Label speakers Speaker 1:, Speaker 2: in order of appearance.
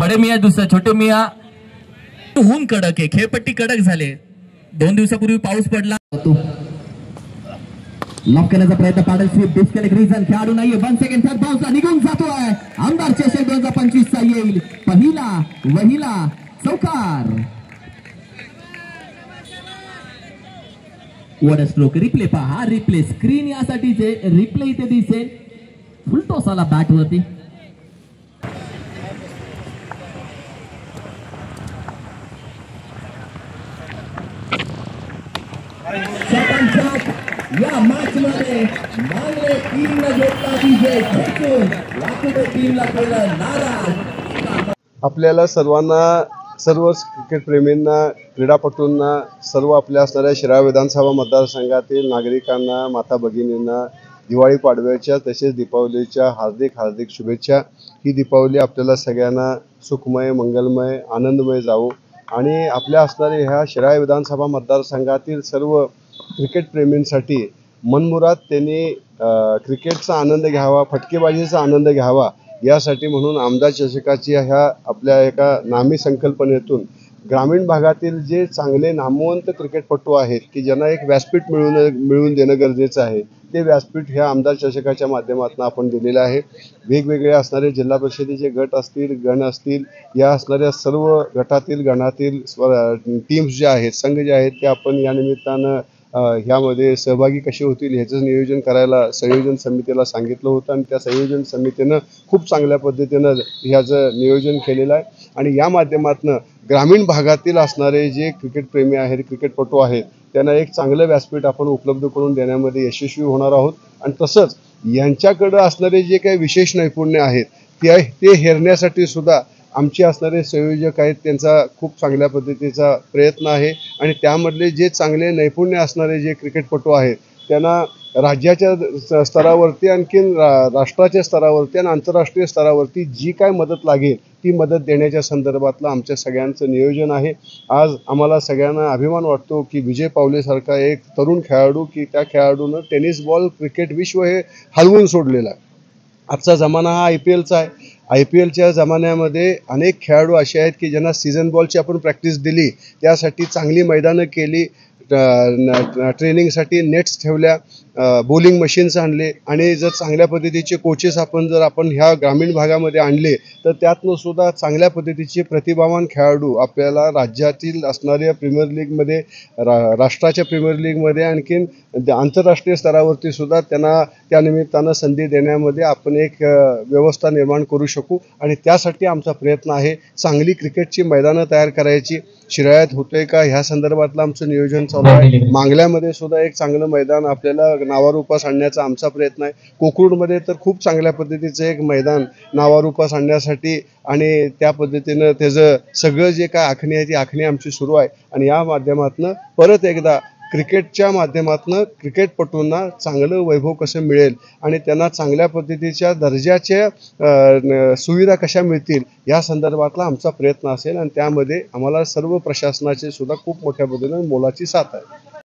Speaker 1: बडे मिया दुसरा छोटे मिया ऊन कडक आहे, खेळपट्टी कडक झाले. 2 दिवसापूर्वी पाऊस पडला. लॉक करण्याचा प्रयत्न पाडल स्वीप डिस्कनेक्ट रिझन खेळाडू नाहीये. 1 सेकंड थर्ड बाउन्सला निघून जातोय. आमदार चषक 2025 चा येईल वहिला चौकार. वर स्ट्रोक रिप्ले पहा. रिप्ले स्क्रीन यासाठीचे रिप्ले इथे दिसेल. फुल टॉस आला बॅट वरती. या मॅच मध्ये मांगले टीमला घेतला विजय. लाखो टीमला केलं नाराज.
Speaker 2: आपल्याला सर्व क्रिकेट प्रेमींना, क्रीडापटूंना, सर्व आपल्या असणाऱ्या शिराळा विधानसभा मतदारसंघातील नागरिकांना, माता भगिनींना दिवाळी पाडव्याच्या तसेच दीपावलीच्या हार्दिक शुभेच्छा. ही दीपावली आपल्याला सगळ्यांना सुखमय, मंगलमय, आनंदमय जावो आणि आपल्या असणाऱ्या ह्या शिराळा विधानसभा मतदारसंघातील सर्व क्रिकेट प्रेमींसाठी मनमुराद त्यांनी क्रिकेटचा आनंद घ्यावा, फटकेबाजीचा आनंद घ्यावा यासाठी म्हणून आमदार चषकाची ह्या आपल्या एका नामी संकल्पनेतून ग्रामीण भागातील जे चांगले नामवंत क्रिकेटपटू आहेत की ज्यांना एक व्यासपीठ मिळवून देणं गरजेचं आहे, ते व्यासपीठ ह्या आमदार चषकाच्या माध्यमातून आपण दिलेलं आहे. वेगवेगळे असणारे जिल्हा परिषदेचे गट असतील, गण असतील, या असणाऱ्या सर्व गटातील गणातील टीम्स ज्या आहेत, संघ जे आहेत ते आपण या निमित्तानं ह्यामध्ये सहभागी कसे होतील ह्याचं नियोजन करायला संयोजन समितीला सांगितलं होतं आणि त्या संयोजन समितीनं खूप चांगल्या पद्धतीनं ह्याचं नियोजन केलेलं आहे. आणि या माध्यमातून ग्रामीण भागातील असणारे जे क्रिकेटप्रेमी आहेत, क्रिकेटपटू आहेत, त्यांना एक चांगलं व्यासपीठ आपण उपलब्ध करून देण्यामध्ये यशस्वी होणार आहोत. आणि तसंच यांच्याकडं असणारे जे काही विशेष नैपुण्य आहेत ते हेरण्यासाठी सुद्धा आमचे असणारे संयोजक आहेत, त्यांचा खूप चांगल्या पद्धतीचा प्रयत्न आहे. आणि त्यामधले जे चांगले नैपुण्य असणारे जे क्रिकेटपटू आहेत त्यांना राज्याच्या स्तरावरती, आणखीन राष्ट्राच्या स्तरावरती आणि आंतरराष्ट्रीय स्तरावरती जी काय मदत लागेल ती मदत देण्याच्या संदर्भातलं आमच्या सगळ्यांचं नियोजन आहे. आज आम्हाला सगळ्यांना अभिमान वाटतो की विजय पावलेसारखा एक तरुण खेळाडू, की त्या खेळाडूनं टेनिस बॉल क्रिकेट विश्व हे हलवून सोडलेलं आहे. आजचा जमाना हा IPLचा आहे. IPLच्या जमान्यामध्ये अनेक खेळाडू असे आहेत की ज्यांना सीझन बॉलची आपण प्रॅक्टिस दिली, त्यासाठी चांगली मैदानं केली, ट्रेनिंगसाठी नेट्स ठेवल्या, बॉलिंग मशीन्स आणले आणि जर चांगल्या पद्धतीचे कोचेस आपण ह्या ग्रामीण भागामध्ये आणले तर त्यातनं सुद्धा चांगल्या पद्धतीचे प्रतिभावान खेळाडू आपल्याला राज्यातील असणाऱ्या प्रीमियर लीगमध्ये, राष्ट्राच्या प्रीमियर लीगमध्ये, आणखीन आंतरराष्ट्रीय स्तरावरती सुद्धा त्यांना त्या निमित्तानं संधी देण्यामध्ये आपण एक व्यवस्था निर्माण करू शकू. आणि त्यासाठी आमचा प्रयत्न आहे. चांगली क्रिकेटची मैदानं तयार करायची. शिराळ्यात होतोय का ह्या संदर्भातलं आमचं नियोजन चालू आहे. मांगल्यामध्ये सुद्धा एक चांगलं मैदान आपल्याला नावारूपास आणण्याचा आमचा प्रयत्न आहे. कोकरूडमध्ये तर खूप चांगल्या पद्धतीचं एक मैदान नावारूपास आणण्यासाठी आणि त्या पद्धतीनं त्याचं सगळं जे काय आखणी आहे ती आखणी आमची सुरू आहे. आणि या माध्यमातून परत एकदा क्रिकेटच्या माध्यमातून क्रिकेटपटूंना चांगलं वैभव कसं मिळेल आणि त्यांना चांगल्या पद्धतीच्या दर्जाच्या सुविधा कशा मिळतील या संदर्भातला आमचा प्रयत्न असेल. आणि त्यामध्ये आम्हाला सर्व प्रशासनाचे सुद्धा खूप मोठ्या पद्धतीने मोलाची साथ आहे.